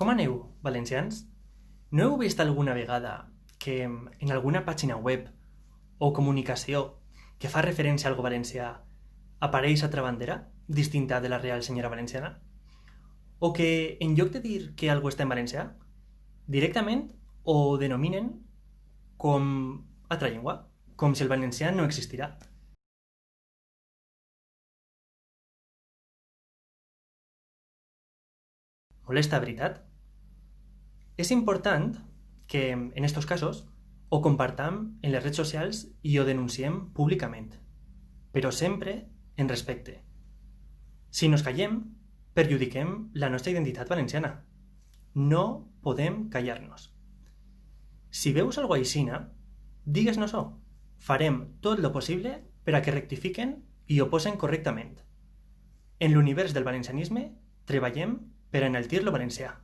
Com aneu, valencians? No heu vist alguna vegada que en alguna pàgina web o comunicació que fa referència a algo valencià apareix altra bandera distinta de la real senyora valenciana? O que en lloc de dir que algo està en valencià, directament ho denominen com altra llengua, com si el valencià no existirà. Molesta, veritat? És important que en estos casos ho compartam en les redes socials i ho denunciem públicament, però sempre en respecte. Si nos callem, perjudiquem la nostra identitat valenciana. No podem callar-nos. Si veus algo aixina, digues-nos-ho. Farem tot lo possible per a que rectifiquen i ho posen correctament. En l'univers del valencianisme treballem per a enaltir lo valencià.